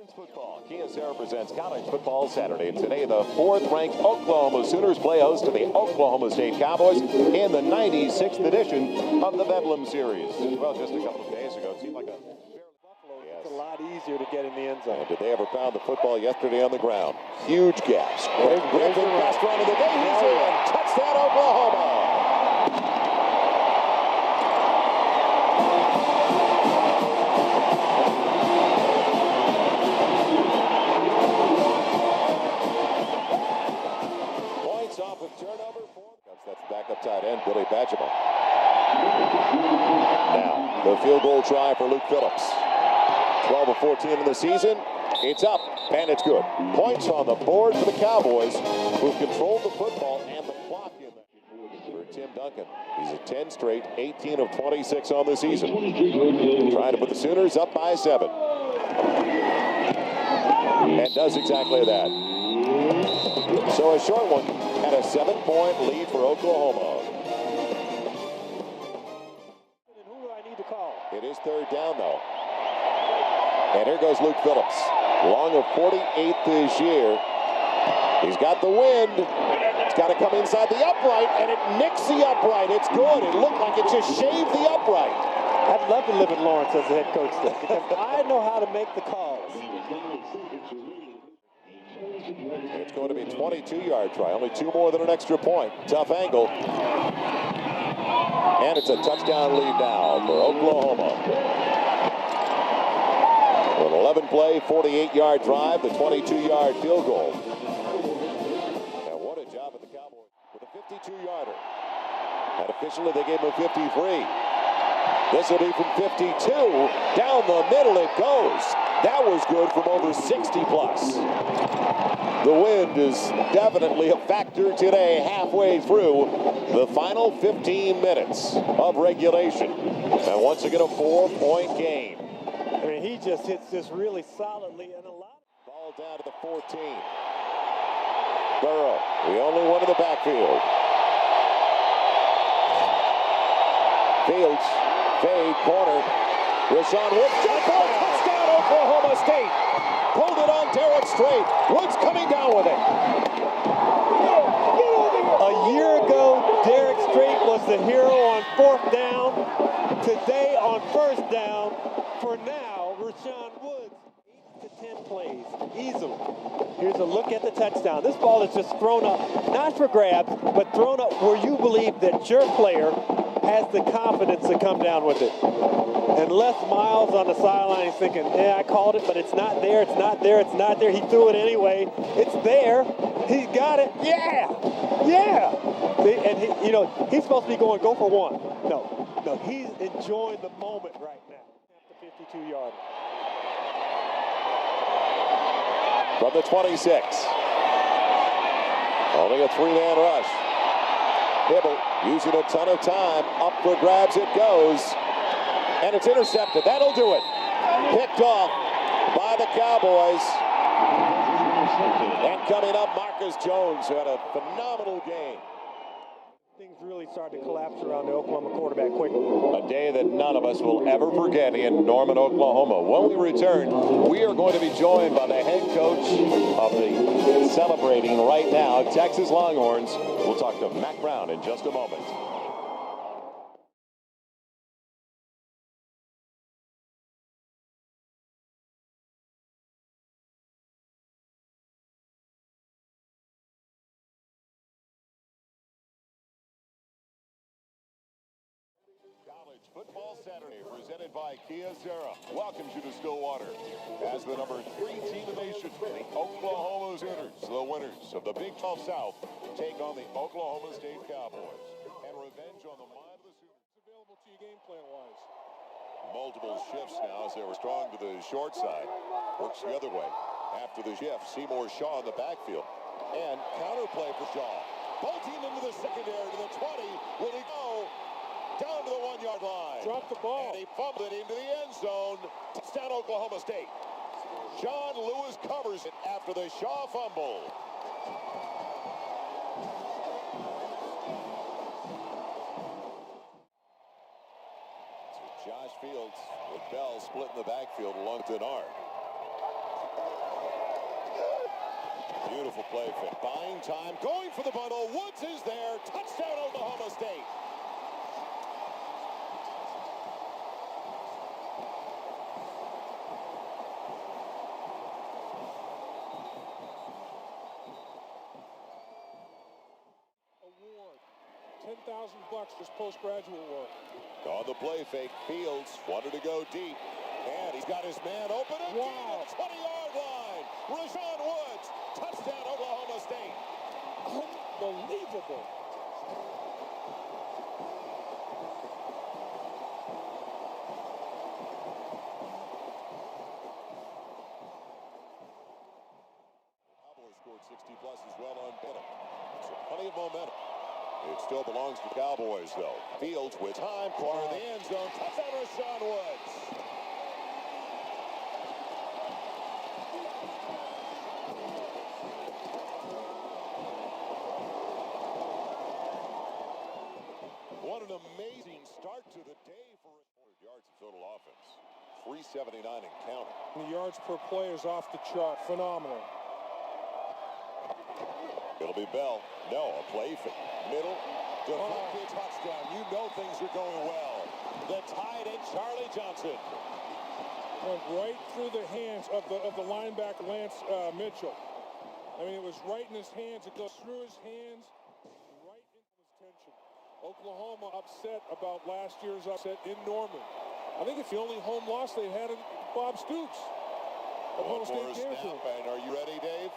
Football. Kia Sarah presents College Football Saturday. Today, the fourth-ranked Oklahoma Sooners play host to the Oklahoma State Cowboys in the 96th edition of the Bedlam series. Well, just a couple of days ago, it seemed like it's a lot easier to get in the end zone. And did they ever pound the football yesterday on the ground? Huge gaps. Griffin, best run of the day. He's in. Touchdown, Oklahoma. Off with turnover. That's backup tight end Billy Badgema. Now, the field goal try for Luke Phillips. 12 of 14 in the season. It's up, and it's good. Points on the board for the Cowboys, who've controlled the football and the clock in there. For Tim Duncan, he's at 10 straight, 18 of 26 on the season. Trying to put the Sooners up by 7. And does exactly that. So a short one. And a 7-point lead for Oklahoma. And who do I need to call? It is third down, though. And here goes Luke Phillips. Long of 48th this year. He's got the wind. It's got to come inside the upright, and it nicks the upright. It's good. It looked like it just shaved the upright. I'd love to live in Lawrence as a head coach there, because I know how to make the calls. It's going to be a 22-yard try. Only 2 more than an extra point. Tough angle. And it's a touchdown lead now for Oklahoma. An 11-play, 48-yard drive, the 22-yard field goal. And what a job at the Cowboys with a 52-yarder. And officially they gave him a 53. This will be from 52. Down the middle it goes. That was good from over 60 plus. The wind is definitely a factor today, halfway through the final 15 minutes of regulation. And once again, a 4-point game. I mean, he just hits this really solidly and a lot. Ball down to the 14. Burrow, the only one in the backfield. Fields, fade, corner. Rashawn Woods, jump ball, touchdown, Oklahoma State. Pulled it on Derek Strait. Woods coming down with it. A year ago, Derek Strait was the hero on 4th down. Today on 1st down. For now, Rashawn Woods, 8 to 10 plays, easily. Here's a look at the touchdown. This ball is just thrown up, not for grabs, but thrown up where you believe that your player has the confidence to come down with it. And Les Miles on the sideline is thinking, yeah, I called it, but it's not there, it's not there, it's not there. He threw it anyway. It's there. He's got it. Yeah. Yeah. And he's supposed to be going, go for one. No, he's enjoying the moment right now. At the 52-yard. From the 26. Only a 3-man rush. Hibble using a ton of time. Up for grabs it goes. And it's intercepted. That'll do it. Picked off by the Cowboys. And coming up, Marcus Jones, who had a phenomenal game. Things really started to collapse around the Oklahoma quarterback quickly. A day that none of us will ever forget in Norman, Oklahoma. When we return, we are going to be joined by the head coach of the celebrating right now Texas Longhorns. We'll talk to Mack Brown in just a moment. College Football Saturday presented by Kia Sarah welcomes you to Stillwater as the number 3 team in the nation. The Oklahoma Sooners, the winners of the Big 12 South, take on the Oklahoma State Cowboys. And revenge on the mind of the Sooners. Available to you game plan-wise. Multiple shifts now as they were strong to the short side. Works the other way. After the shift, Seymour Shaw in the backfield. And counterplay for Shaw. Bolting into the secondary to the 20. Will he go? Down to the 1-yard line. Dropped the ball. And he fumbled it into the end zone. Touchdown, Oklahoma State. John Lewis covers it after the Shaw fumble. Josh Fields with Bell splitting the backfield along to Denard. Beautiful play fit. Buying time, going for the bundle. Woods is there. Touchdown, Oklahoma State. Award. $10,000 for postgraduate work. On the play fake, Fields wanted to go deep. And he's got his man open at the 20-yard line. Rashawn Woods, touchdown, Oklahoma State. Unbelievable. Cowboys scored 60-plus as well on Bedlam. So plenty of momentum. It still belongs to Cowboys, though. Fields with time, corner of the end zone. Touchdown, Rashawn Woods. What an amazing start to the day for 100 yards of total offense. 379 and counting. The yards per play is off the chart. Phenomenal. It'll be Bell. No, a play for middle. Deflected touchdown. You know things are going well. The tight end, Charlie Johnson. Went right through the hands of the linebacker, Lance Mitchell. I mean, it was right in his hands. It goes through his hands, right into his tension. Oklahoma upset about last year's upset in Norman. I think it's the only home loss they've had in Bob Stoops. One more snap, and are you ready, Dave?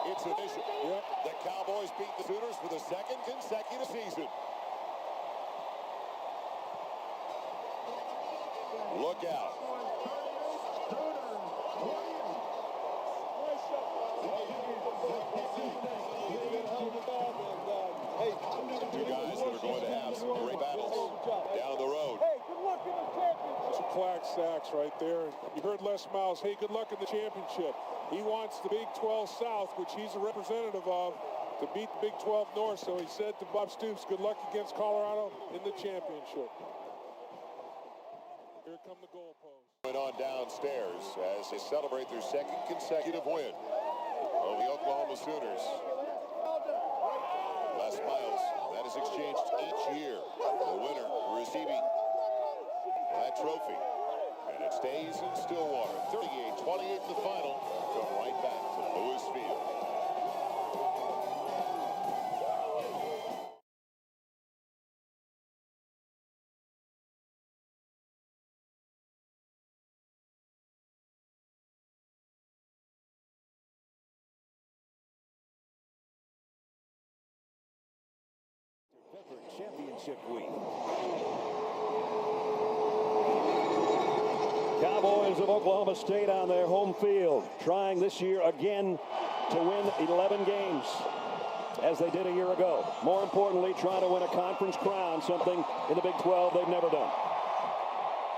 It's official. Yep. The Cowboys beat the Sooners for the second consecutive season. Look out. Two guys that are going to have some great battles down the road. Hey, good luck in the championship. Some flag sacks right there. You heard Les Miles, hey, good luck in the championship. He wants the Big 12 South, which he's a representative of, to beat the Big 12 North. So he said to Bob Stoops, good luck against Colorado in the championship. Here come the goalposts. Went on downstairs as they celebrate their second consecutive win over the Oklahoma Sooners. Les Miles, that is exchanged each year. The winner receiving that trophy. And it stays in Stillwater. 38-28 the final. Come right back to Lewis Field. Championship week. Cowboys of Oklahoma State on their home field, trying this year again to win 11 games, as they did a year ago. More importantly, trying to win a conference crown, something in the Big 12 they've never done.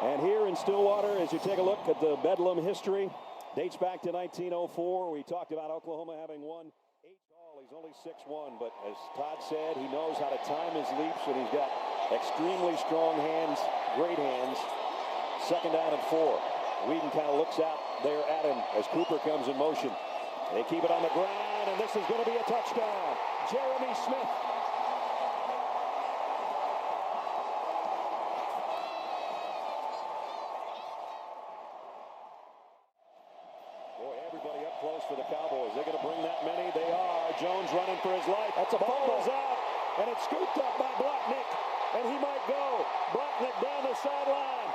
And here in Stillwater, as you take a look at the Bedlam history, dates back to 1904. We talked about Oklahoma having won 8 tall. He's only 6'1", but as Todd said, he knows how to time his leaps, and he's got extremely strong hands, great hands. Second down and 4. Whedon kind of looks out there at him as Cooper comes in motion. They keep it on the ground, and this is going to be a touchdown. Jeremy Smith. Boy, everybody up close for the Cowboys. They're going to bring that many. They are. Jones running for his life. That's a ball is out, and it's scooped up by Blacknick, and he might go. Blacknick down the sideline.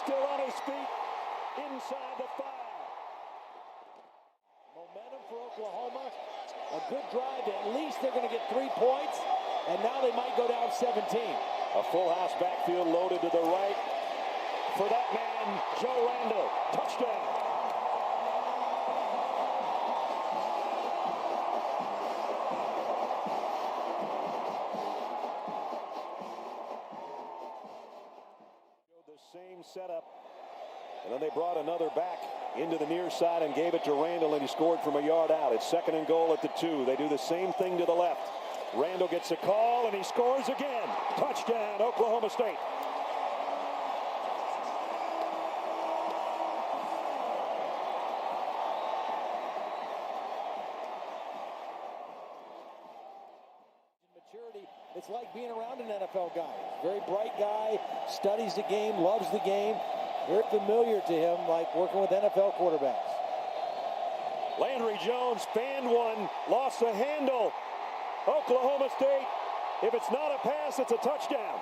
Still on his feet, inside the 5. Momentum for Oklahoma. A good drive. At least they're going to get 3 points, and now they might go down 17. A full house backfield loaded to the right. For that man, Joe Randall. Touchdown. Same setup, and then they brought another back into the near side and gave it to Randall, and he scored from a yard out. It's 2nd and goal at the 2. They do the same thing to the left. Randall gets a call, and he scores again. Touchdown, Oklahoma State. maturity. It's like being around an NFL guy. Very bright guy, studies the game, loves the game. Very familiar to him, like working with NFL quarterbacks. Landry Jones fanned one, lost the handle. Oklahoma State, if it's not a pass, it's a touchdown.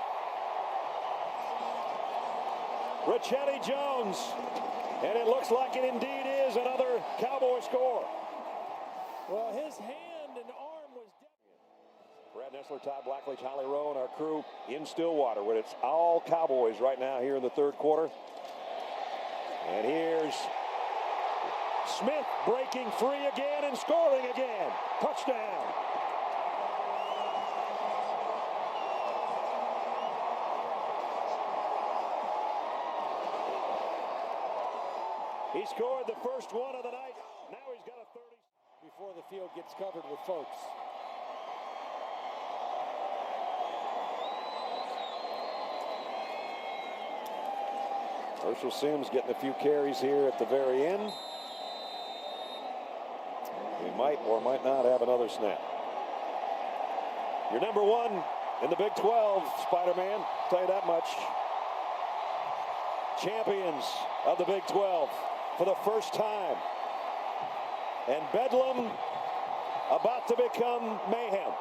Ricchetti Jones, and it looks like it indeed is another Cowboy score. Well, his hand and arm was definitely. Brad Nessler, Todd Blackledge, Holly Rowe, and our crew in Stillwater, where it's all Cowboys right now here in the third quarter. And here's Smith breaking free again and scoring again. Touchdown. He scored the first one of the night. Now he's got a 30. Before the field gets covered with folks. Herschel Sims getting a few carries here at the very end. We might or might not have another snap. You're number one in the Big 12, Spider-Man. I'll tell you that much. Champions of the Big 12 for the first time. And Bedlam about to become mayhem.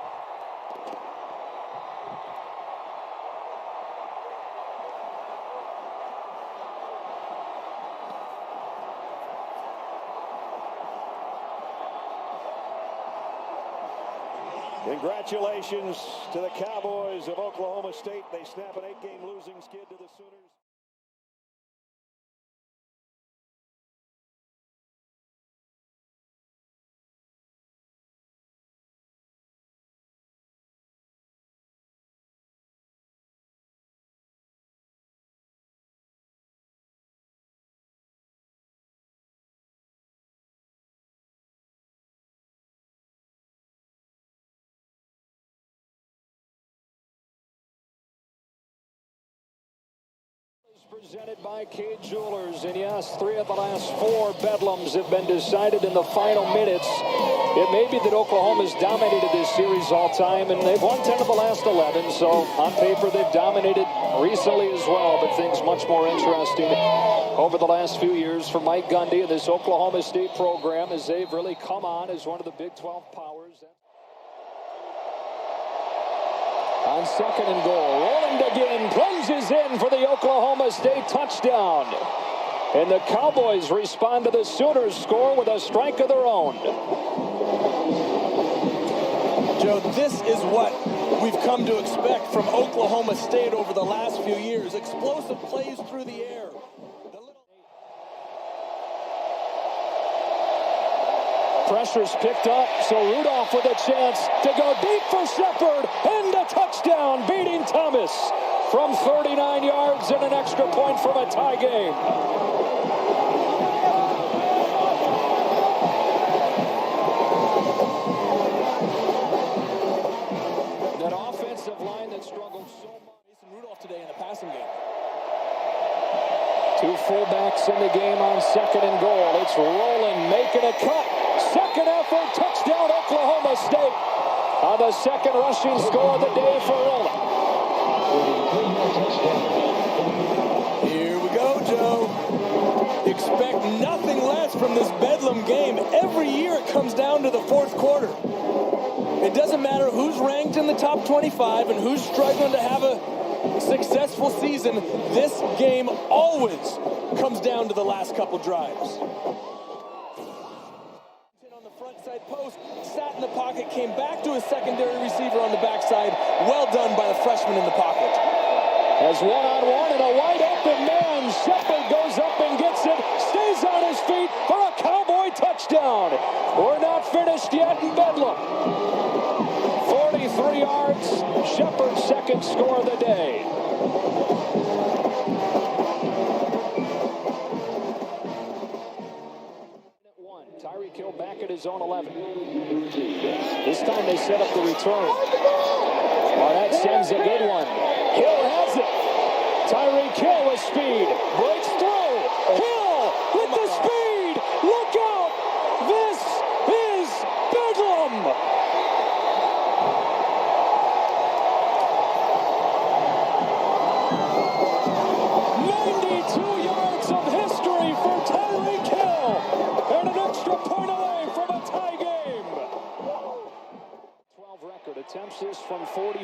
Congratulations to the Cowboys of Oklahoma State. They snap an 8-game losing skid to the Sooners. Presented by Cade Jewelers, and yes, 3 of the last 4 Bedlams have been decided in the final minutes. It may be that Oklahoma's dominated this series all time, and they've won 10 of the last 11, so on paper they've dominated recently as well, but things much more interesting over the last few years for Mike Gundy and this Oklahoma State program as they've really come on as one of the Big 12 powers. On second and goal, Roland again plunges in for the Oklahoma State touchdown. And the Cowboys respond to the Sooners' score with a strike of their own. Joe, this is what we've come to expect from Oklahoma State over the last few years. Explosive plays through the air. Pressure's picked up, so Rudolph with a chance to go deep for Shepard, and a touchdown, beating Thomas from 39 yards and an extra point from a tie game. That offensive line that struggled so much. Mason Rudolph today in the passing game. 2 fullbacks in the game on second and goal. It's Roland making a cut. Second effort, touchdown Oklahoma State. On the second rushing score of the day for Roland. Here we go, Joe. Expect nothing less from this Bedlam game. Every year it comes down to the fourth quarter. It doesn't matter who's ranked in the top 25 and who's struggling to have a successful season. This game always comes down to the last couple drives. Post, sat in the pocket, came back to his secondary receiver on the backside. Well done by the freshman in the pocket. As one-on-one and a wide open man, Shepard goes up and gets it, stays on his feet for a Cowboy touchdown. We're not finished yet in Bedlam. 43 yards, Shepard's second score of the day. Hill back at his own 11. This time they set up the return. Barnett sends a good one. Hill has it. Tyreek Hill with speed. Breaks through. Hill with the speed. Look out. This is Bedlam.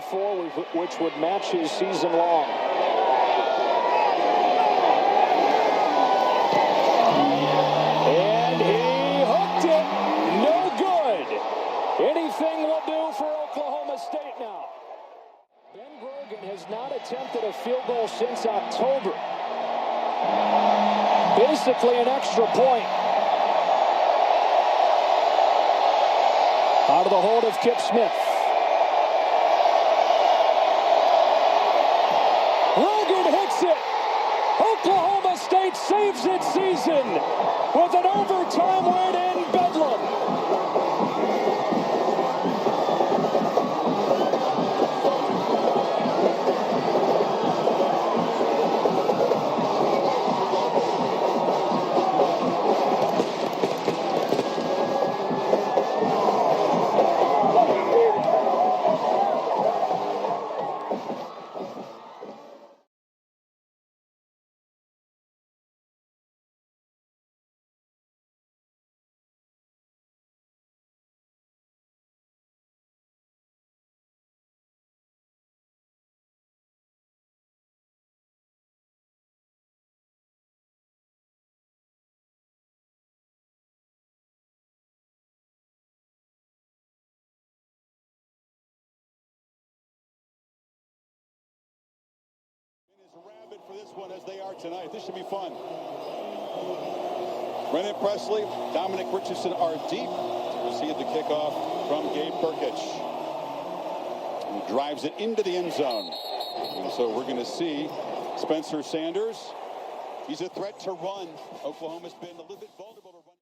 34, which would match his season long. And he hooked it. No good. Anything will do for Oklahoma State now. Ben Grogan has not attempted a field goal since October. Basically an extra point. Out of the hold of Kip Smith. Grogan hits it. Oklahoma State saves its season with an overtime win in Bedlam. Rabid for this one as they are tonight. This should be fun. Brennan Presley, Dominic Richardson are deep to receive the kickoff from Gabe Perkich. He drives it into the end zone. And so we're going to see Spencer Sanders. He's a threat to run. Oklahoma's been a little bit vulnerable to run.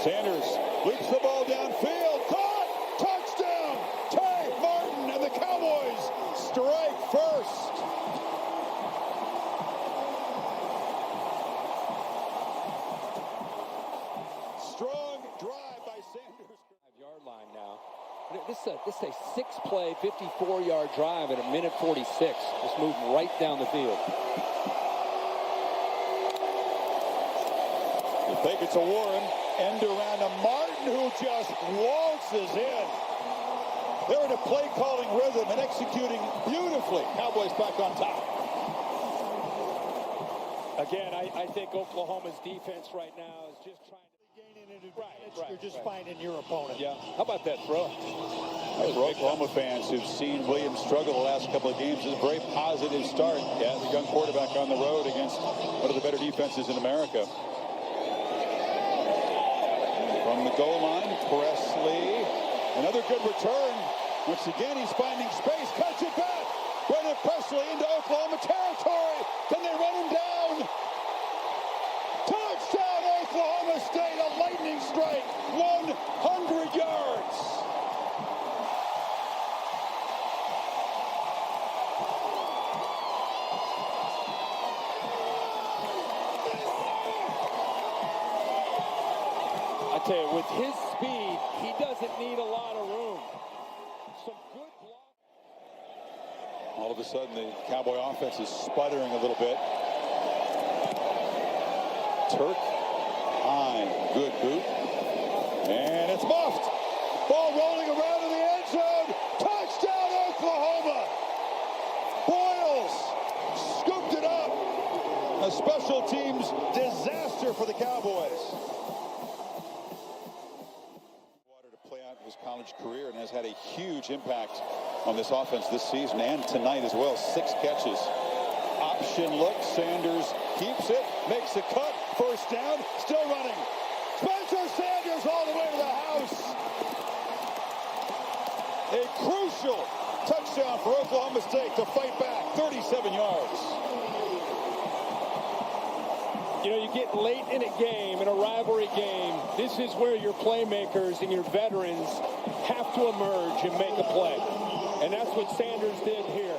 Sanders loops the ball downfield. Caught! Touchdown! Ty Martin and the Cowboys strike first. Strong drive by Sanders. 5-yard line now. This is a 6-play, 54-yard drive at 1:46. Just moved right down the field. The fake it to Warren. End around to Martin, who just waltzes in. They're in a play-calling rhythm and executing beautifully. Cowboys back on top. Again, I think Oklahoma's defense right now is just trying to gain an advantage. You're just finding your opponent. Yeah. How about that throw? For Oklahoma fans who've seen Williams struggle the last couple of games, it's a very positive start as a young quarterback on the road against one of the better defenses in America. From the goal line, Presley, another good return. Once again, he's finding space, cuts it back. Brennan Presley into Oklahoma territory. Can they run him down? Touchdown, Oklahoma State, a lightning strike, 100 yards. I tell you, with his speed, he doesn't need a lot of room. Some good block. All of a sudden, the Cowboy offense is sputtering a little bit. Turk, high, good boot. And it's muffed. Ball rolling around in the end zone. Touchdown, Oklahoma. Boyles scooped it up. A special teams disaster for the Cowboys. To play out his college career and has had a huge impact on this offense this season and tonight as well. 6 catches. Option look. Sanders keeps it, makes a cut. First down, still running. Spencer Sanders all the way to the house. A crucial touchdown for Oklahoma State to fight back. 37 yards. You know, you get late in a game, in a rivalry game, this is where your playmakers and your veterans have to emerge and make a play. And that's what Sanders did here.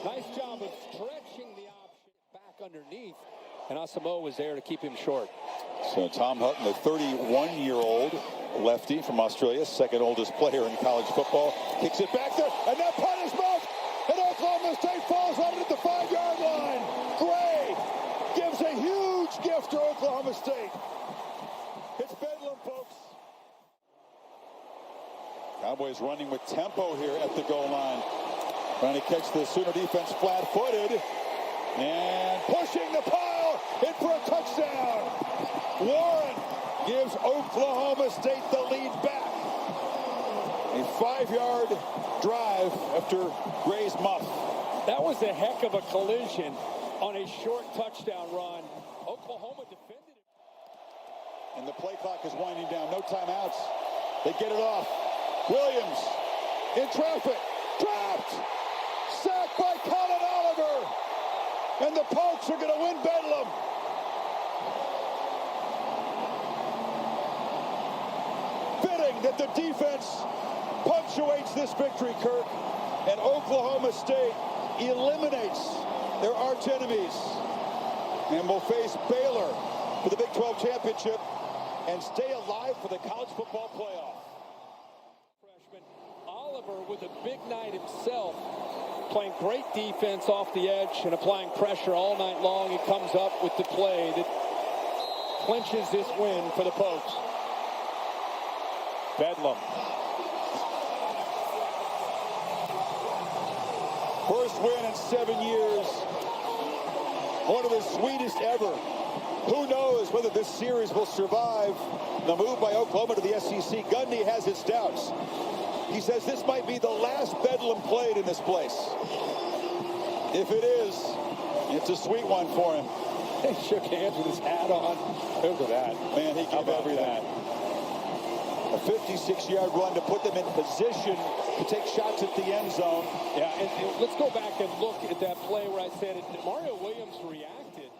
Nice job of stretching the option back underneath. And Asamoah was there to keep him short. So Tom Hutton, the 31-year-old lefty from Australia, second oldest player in college football, kicks it back there, and that punt is muffed. And Oklahoma State falls on it at the 5-yard line. Gray gives a huge gift to Oklahoma State. It's Bedlam, folks. Cowboys running with tempo here at the goal line. Trying to catch the Sooner defense flat-footed. And pushing the pile in for a touchdown. Warren gives Oklahoma State the lead back. A 5-yard drive after Gray's muff. That was a heck of a collision on a short touchdown run. Oklahoma defended it. And the play clock is winding down. No timeouts. They get it off. Williams in traffic. Dropped. Sacked by Colin Oliver. And the Pokes are going to win Bedlam. Fitting that the defense punctuates this victory, Kirk. And Oklahoma State eliminates their arch enemies. And will face Baylor for the Big 12 championship and stay alive for the college football playoff. Freshman Oliver with a big night himself, playing great defense off the edge and applying pressure all night long. He comes up with the play that clinches this win for the Pokes. Bedlam. First win in 7 years. One of the sweetest ever. Who knows whether this series will survive the move by Oklahoma to the SEC. Gundy has his doubts. He says this might be the last Bedlam played in this place. If it is, it's a sweet one for him. He shook hands with his hat on. Look at that. Man, he gave everything. A 56-yard run to put them in position to take shots at the end zone. Yeah, and let's go back and look at that play where I said it. Mario Williams reacted